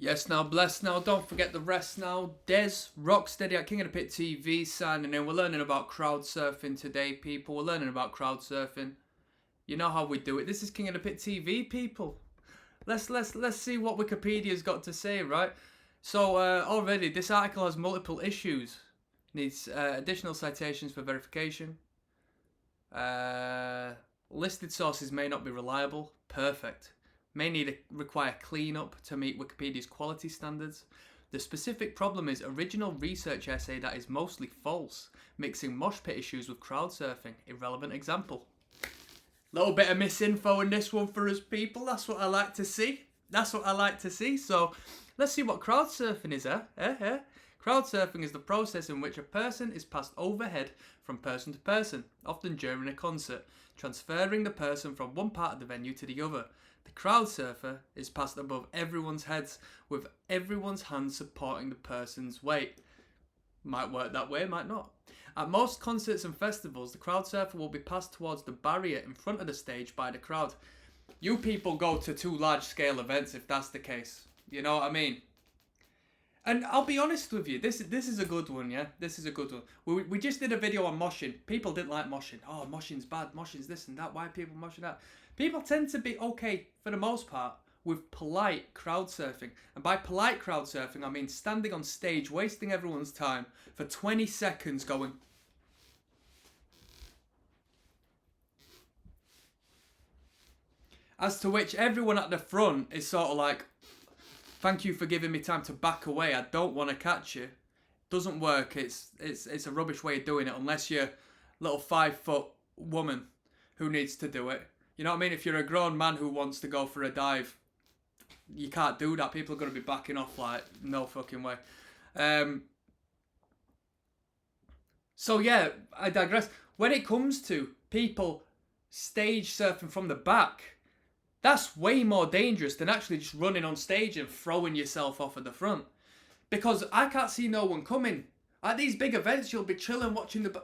Yes, now, bless now, don't forget the rest now. Des, Rocksteady at King of the Pit TV signing in. We're learning about crowd surfing today, people. We're learning about crowd surfing. You know how we do it. This is King of the Pit TV, people. Let's see what Wikipedia's got to say, right? So already this article has multiple issues. Needs additional citations for verification. Listed sources may not be reliable. Perfect. May require cleanup to meet Wikipedia's quality standards. The specific problem is original research essay that is mostly false, mixing mosh pit issues with crowd surfing. Irrelevant example. Little bit of misinfo in this one for us people. That's what I like to see. So let's see what crowd surfing is, Crowd surfing is the process in which a person is passed overhead from person to person, often during a concert, transferring the person from one part of the venue to the other. The crowd surfer is passed above everyone's heads, with everyone's hands supporting the person's weight. Might work that way, might not. At most concerts and festivals, the crowd surfer will be passed towards the barrier in front of the stage by the crowd. You people go to too large scale events if that's the case. You know what I mean? And I'll be honest with you, this is a good one, yeah? This is a good one. We just did a video on moshing. People didn't like moshing. Oh, moshing's bad, moshing's this and that. Why are people moshing that? People tend to be okay, for the most part, with polite crowd surfing. And by polite crowd surfing, I mean standing on stage, wasting everyone's time for 20 seconds going... As to which everyone at the front is sort of like, thank you for giving me time to back away. I don't want to catch you. Doesn't work. It's a rubbish way of doing it unless you're a little 5-foot woman who needs to do it. You know what I mean? If you're a grown man who wants to go for a dive, you can't do that. People are going to be backing off like, no fucking way. So yeah, I digress. When it comes to people stage surfing from the back, that's way more dangerous than actually just running on stage and throwing yourself off at the front. Because I can't see no one coming. At these big events, you'll be chilling watching the...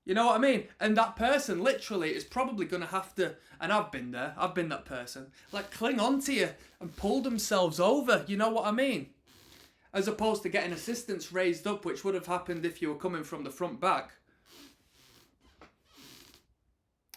You know what I mean? And that person literally is probably going to have to, and I've been there, I've been that person, like cling on to you and pull themselves over, you know what I mean? As opposed to getting assistance raised up, which would have happened if you were coming from the front back.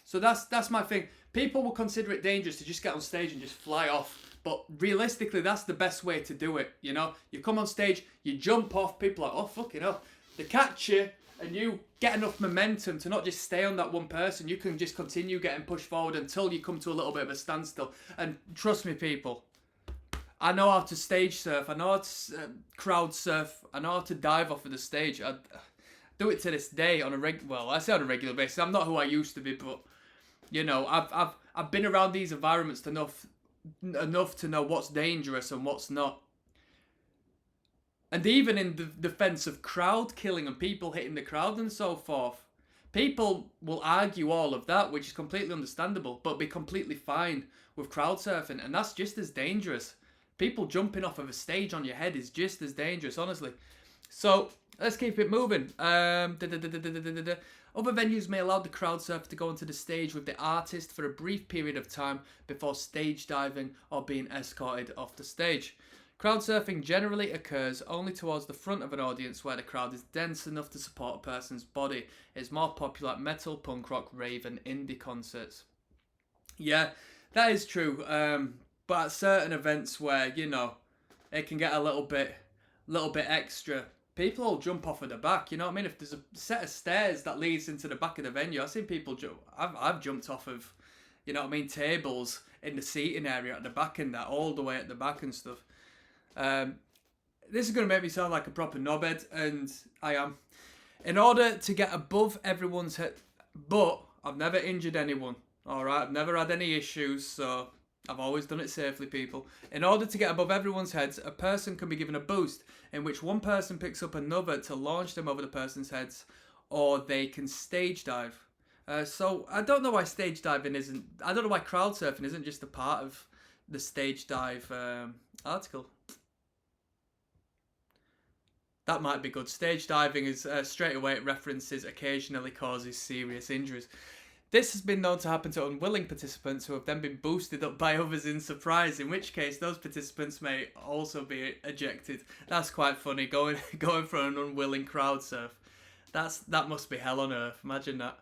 So that's my thing. People will consider it dangerous to just get on stage and just fly off. But realistically, that's the best way to do it, you know? You come on stage, you jump off, people are like, oh, fucking hell. They catch you, and you get enough momentum to not just stay on that one person. You can just continue getting pushed forward until you come to a little bit of a standstill. And trust me, people, I know how to stage surf. I know how to crowd surf. I know how to dive off of the stage. I do it to this day on a I say on a regular basis. I'm not who I used to be, but you know, I've been around these environments enough to know what's dangerous and what's not. And even in the defense of crowd killing and people hitting the crowd and so forth, people will argue all of that, which is completely understandable, but be completely fine with crowd surfing, and that's just as dangerous. People jumping off of a stage on your head is just as dangerous, honestly. So let's keep it moving. Other venues may allow the crowd surfer to go onto the stage with the artist for a brief period of time before stage diving or being escorted off the stage. Crowd surfing generally occurs only towards the front of an audience where the crowd is dense enough to support a person's body. It's more popular at metal, punk rock, rave and indie concerts. Yeah, that is true. But at certain events where, you know, it can get a little bit extra, people will jump off of the back, you know what I mean? If there's a set of stairs that leads into the back of the venue, I've seen people jump. I've jumped off of, you know what I mean, tables in the seating area at the back and that, all the way at the back and stuff. This is going to make me sound like a proper knobhead, and I am. In order to get above everyone's head, but I've never injured anyone, alright? I've never had any issues, so I've always done it safely, people. In order to get above everyone's heads, a person can be given a boost, in which one person picks up another to launch them over the person's heads, or they can stage dive. So I don't know why stage diving isn't, I don't know why crowd surfing isn't just a part of the stage dive article. That might be good. Stage diving is straight away it references occasionally causes serious injuries. This has been known to happen to unwilling participants who have then been boosted up by others in surprise, in which case those participants may also be ejected. That's quite funny, going for an unwilling crowd surf. That must be hell on earth, imagine that.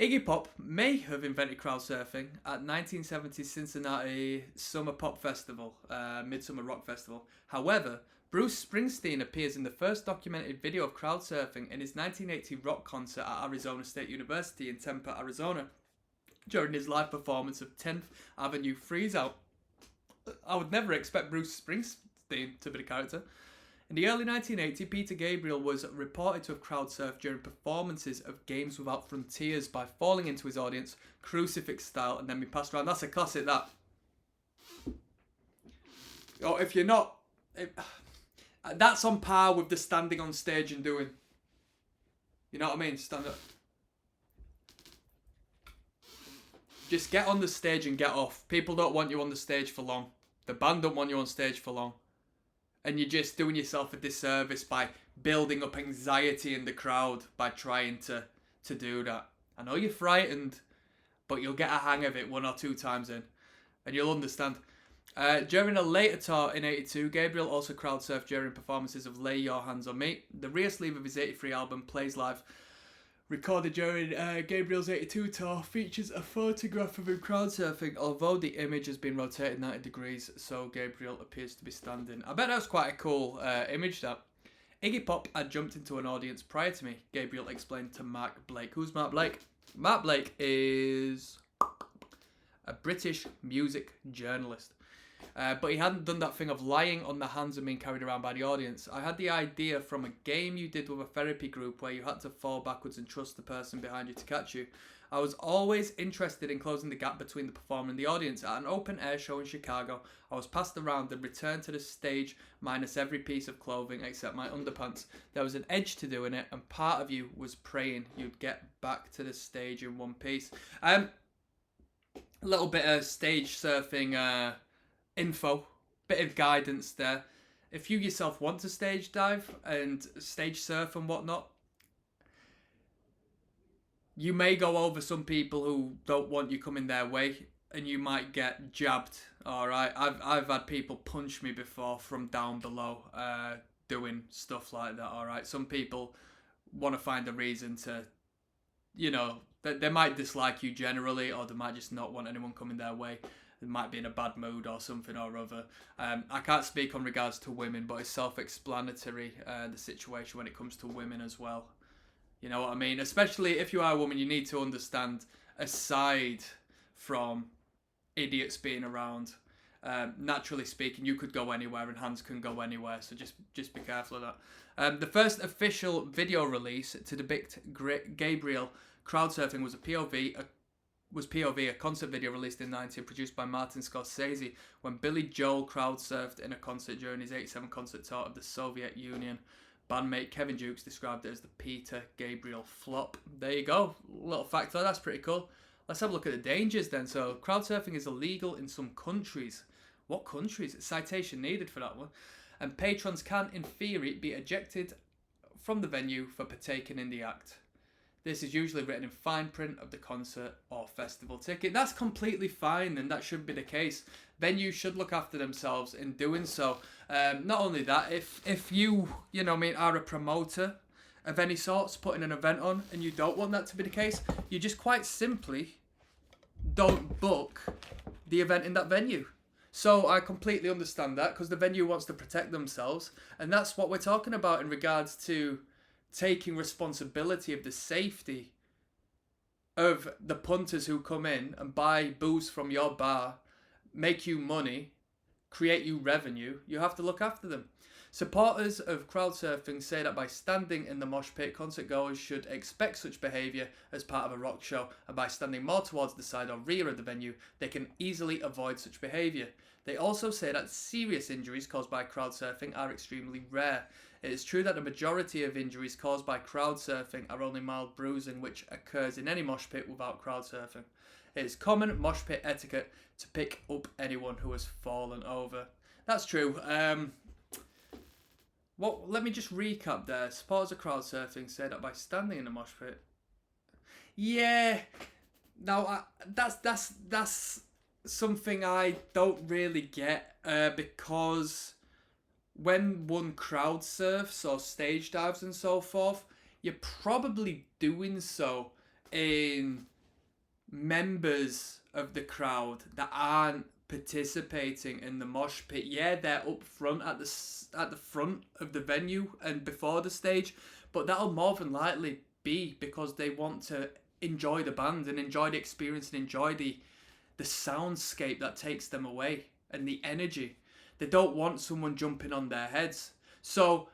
Iggy Pop may have invented crowd surfing at 1970 Cincinnati Summer Pop Festival, Midsummer Rock Festival. However, Bruce Springsteen appears in the first documented video of crowd surfing in his 1980 rock concert at Arizona State University in Tempe, Arizona, during his live performance of 10th Avenue Freeze Out. I would never expect Bruce Springsteen to be the character. In the early 1980s, Peter Gabriel was reported to have crowd surfed during performances of Games Without Frontiers by falling into his audience, crucifix style, and then be passed around. That's a classic, that. Oh, if you're not... that's on par with the standing on stage and doing. You know what I mean? Stand up. Just get on the stage and get off. People don't want you on the stage for long. The band don't want you on stage for long. And you're just doing yourself a disservice by building up anxiety in the crowd by trying to do that. I know you're frightened, but you'll get a hang of it 1 or 2 times in, and you'll understand. During a later tour in 82, Gabriel also crowd surfed during performances of Lay Your Hands on Me. The rear sleeve of his 83 album, Plays Live, recorded during Gabriel's 82 tour, features a photograph of him crowd surfing, although the image has been rotated 90 degrees, so Gabriel appears to be standing. I bet that was quite a cool image, that. Iggy Pop had jumped into an audience prior to me, Gabriel explained to Mark Blake. Who's Mark Blake? Mark Blake is a British music journalist. But he hadn't done that thing of lying on the hands and being carried around by the audience. I had the idea from a game you did with a therapy group where you had to fall backwards and trust the person behind you to catch you. I was always interested in closing the gap between the performer and the audience. At an open air show in Chicago, I was passed around and returned to the stage minus every piece of clothing except my underpants. There was an edge to doing it, and part of you was praying you'd get back to the stage in one piece. A little bit of stage surfing info, bit of guidance there. If you yourself want to stage dive and stage surf and whatnot, you may go over some people who don't want you coming their way, and you might get jabbed. All right, I've had people punch me before from down below, doing stuff like that. All right, some people want to find a reason to, you know, they might dislike you generally, or they might just not want anyone coming their way. They might be in a bad mood or something or other. I can't speak on regards to women, but it's self-explanatory, the situation when it comes to women as well. You know what I mean? Especially if you are a woman, you need to understand, aside from idiots being around, naturally speaking, you could go anywhere and hands can go anywhere, so just be careful of that. The first official video release to depict Gabriel crowd surfing was POV, a concert video released in 1990 produced by Martin Scorsese when Billy Joel crowd surfed in a concert during his 87 concert tour of the Soviet Union. Bandmate Kevin Dukes described it as the Peter Gabriel flop. There you go, little fact there, that's pretty cool. Let's have a look at the dangers then. So, crowd surfing is illegal in some countries. What countries? Citation needed for that one. And patrons can, in theory, be ejected from the venue for partaking in the act. This is usually written in fine print of the concert or festival ticket. That's completely fine, and that should be the case. Venues should look after themselves in doing so. Not only that, if you are a promoter of any sorts, putting an event on, and you don't want that to be the case, you just quite simply don't book the event in that venue. So I completely understand that, because the venue wants to protect themselves, and that's what we're talking about in regards to taking responsibility of the safety of the punters who come in and buy booze from your bar, make you money, create you revenue. You have to look after them. Supporters of crowd surfing say that by standing in the mosh pit, concert goers should expect such behaviour as part of a rock show, and by standing more towards the side or rear of the venue, they can easily avoid such behaviour. They also say that serious injuries caused by crowd surfing are extremely rare. It is true that the majority of injuries caused by crowd surfing are only mild bruising, which occurs in any mosh pit without crowd surfing. It is common mosh pit etiquette to pick up anyone who has fallen over. That's true. Let me just recap there. Supporters of crowd surfing say that by standing in the mosh pit. Yeah. Now, that's something I don't really get because when one crowd surfs or stage dives and so forth, you're probably doing so in members of the crowd that aren't participating in the mosh pit. Yeah, they're up front at the front of the venue and before the stage, but that'll more than likely be because they want to enjoy the band and enjoy the experience and enjoy the soundscape that takes them away and the energy. They don't want someone jumping on their heads. So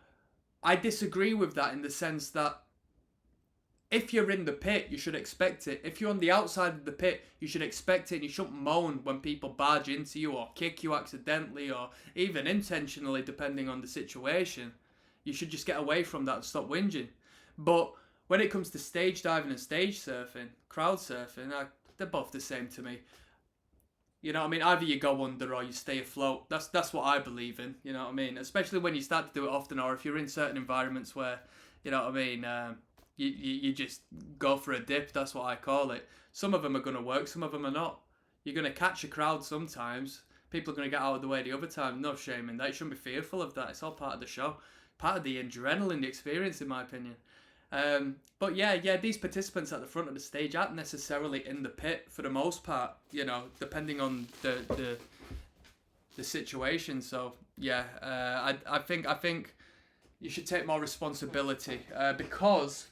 I disagree with that in the sense that if you're in the pit, you should expect it. If you're on the outside of the pit, you should expect it. And you shouldn't moan when people barge into you or kick you accidentally or even intentionally, depending on the situation. You should just get away from that and stop whinging. But when it comes to stage diving and stage surfing, crowd surfing, they're both the same to me. You know what I mean? Either you go under or you stay afloat. That's what I believe in. You know what I mean? Especially when you start to do it often, or if you're in certain environments where, you know what I mean, you just go for a dip. That's what I call it. Some of them are going to work, some of them are not. You're going to catch a crowd sometimes. People are going to get out of the way the other time. No shame in that. You shouldn't be fearful of that. It's all part of the show. Part of the adrenaline, the experience, in my opinion. But yeah, these participants at the front of the stage aren't necessarily in the pit for the most part, you know, depending on the situation. So yeah, I think you should take more responsibility because,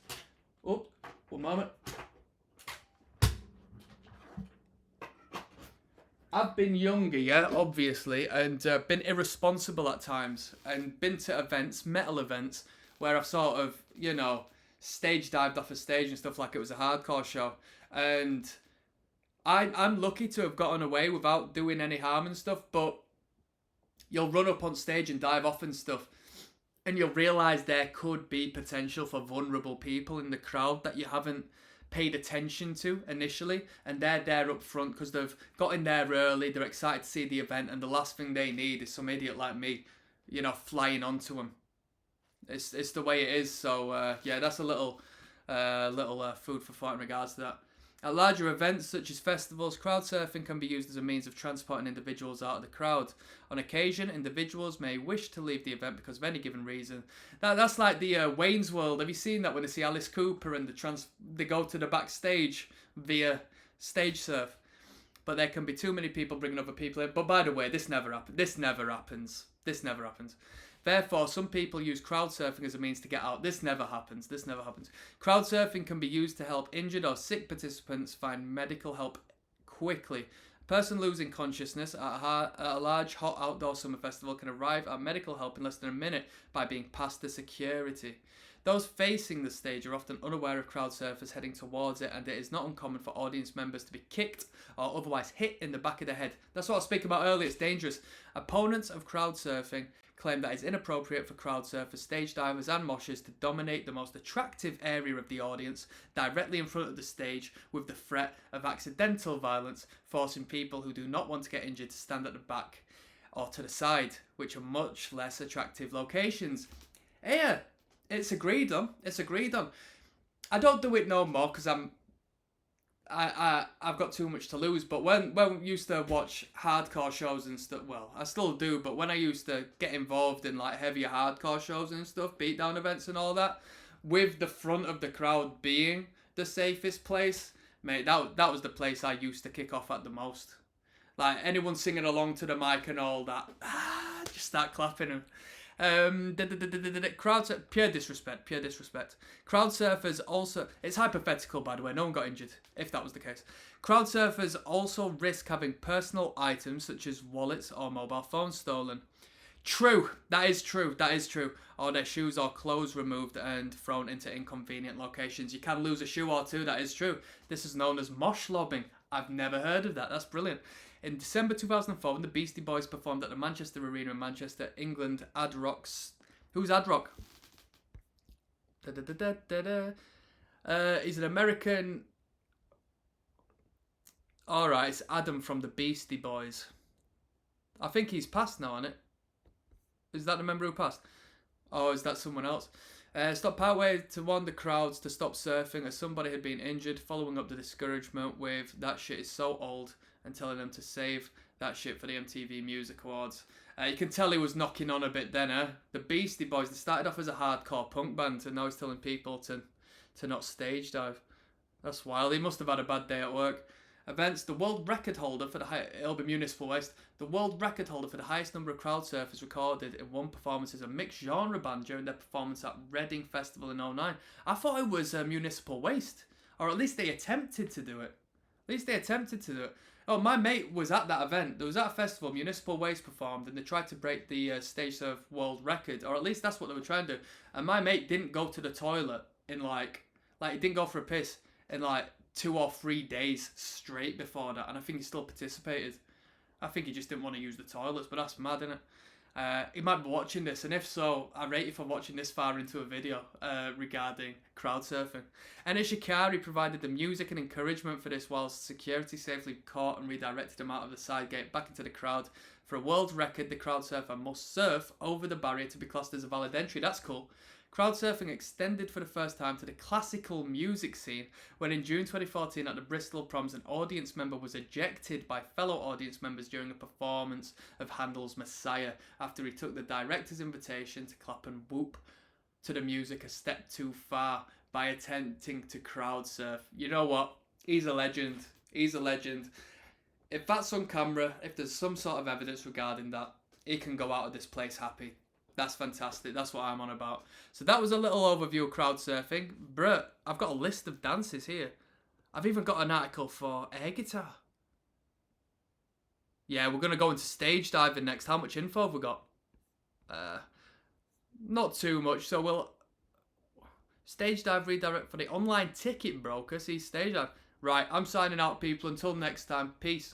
oh, one moment. I've been younger, yeah, obviously, and been irresponsible at times, and been to events, metal events, where I've sort of, you know, stage dived off a stage and stuff like it was a hardcore show, and I'm lucky to have gotten away without doing any harm and stuff. But you'll run up on stage and dive off and stuff, and you'll realise there could be potential for vulnerable people in the crowd that you haven't paid attention to initially, and they're there up front because they've got in there early, they're excited to see the event, and the last thing they need is some idiot like me, you know, flying onto them. It's the way it is. So yeah, that's a little food for thought in regards to that. At larger events such as festivals, crowd surfing can be used as a means of transporting individuals out of the crowd. On occasion, individuals may wish to leave the event because of any given reason. That's like the Wayne's World. Have you seen that when they see Alice Cooper and they go to the backstage via stage surf? But there can be too many people bringing other people in. But by the way, this never happens. This never happens. This never happens. Therefore, some people use crowd surfing as a means to get out. This never happens. This never happens. Crowd surfing can be used to help injured or sick participants find medical help quickly. A person losing consciousness at a large hot outdoor summer festival can arrive at medical help in less than a minute by being past the security. Those facing the stage are often unaware of crowd surfers heading towards it, and it is not uncommon for audience members to be kicked or otherwise hit in the back of the head. That's what I was speaking about earlier. It's dangerous. Opponents of crowd surfing claim that it's inappropriate for crowd surfers, stage divers and moshers to dominate the most attractive area of the audience directly in front of the stage with the threat of accidental violence, forcing people who do not want to get injured to stand at the back or to the side, which are much less attractive locations. Yeah, it's agreed on. It's agreed on. I don't do it no more because I've got too much to lose. But when we used to watch hardcore shows and stuff, well, I still do, but when I used to get involved in like heavier hardcore shows and stuff, beatdown events and all that, with the front of the crowd being the safest place, mate, that was the place I used to kick off at the most. Like anyone singing along to the mic and all that, just start clapping and pure disrespect. Crowd surfers also, it's hypothetical by the way, no one got injured if that was the case. Crowd surfers also risk having personal items such as wallets or mobile phones stolen. True, that is true, or their shoes or clothes removed and thrown into inconvenient locations. You can lose a shoe or two, that is true. This is known as mosh lobbing. I've never heard of that, that's brilliant. In December 2004, when the Beastie Boys performed at the Manchester Arena in Manchester, England, Ad Rock's... Who's Ad Rock? He's an American... Alright, it's Adam from the Beastie Boys. I think he's passed now, isn't it? Is that the member who passed? Or is that someone else? Stopped partway to warn the crowds to stop surfing as somebody had been injured, following up the discouragement with "that shit is so old" and telling them to save that shit for the MTV Music Awards. You can tell he was knocking on a bit then, eh? The Beastie Boys, they started off as a hardcore punk band and now he's telling people to not stage dive. That's wild. He must have had a bad day at work. Events: the world record holder for the it'll be municipal waste. The world record holder for the highest number of crowd surfers recorded in one performance is a mixed genre band during their performance at Reading Festival in '09. I thought it was municipal waste, or at least they attempted to do it. At least they attempted to do it. Oh, my mate was at that event. There was at a festival, Municipal Waste performed, and they tried to break the stage surf world record, or at least that's what they were trying to do. And my mate didn't go to the toilet in like he didn't go for a piss in like 2 or 3 days straight before that, and I think he still participated. I think he just didn't want to use the toilets, but that's mad, isn't it? He might be watching this, and if so, I rate you for watching this far into a video regarding crowd surfing. And Ishikari provided the music and encouragement for this, whilst security safely caught and redirected him out of the side gate back into the crowd. For a world record, the crowd surfer must surf over the barrier to be classed as a valid entry. That's cool. Crowd surfing extended for the first time to the classical music scene when in June 2014 at the Bristol Proms an audience member was ejected by fellow audience members during a performance of Handel's Messiah after he took the director's invitation to clap and whoop to the music a step too far by attempting to crowd surf. You know what? He's a legend. He's a legend. If that's on camera, if there's some sort of evidence regarding that, he can go out of this place happy. That's fantastic. That's what I'm on about. So that was a little overview of crowd surfing. Bruh, I've got a list of dances here. I've even got an article for air guitar. Yeah, we're going to go into stage diving next. How much info have we got? Not too much. So we'll stage dive redirect for the online ticket broker. See stage dive. Right, I'm signing out, people. Until next time. Peace.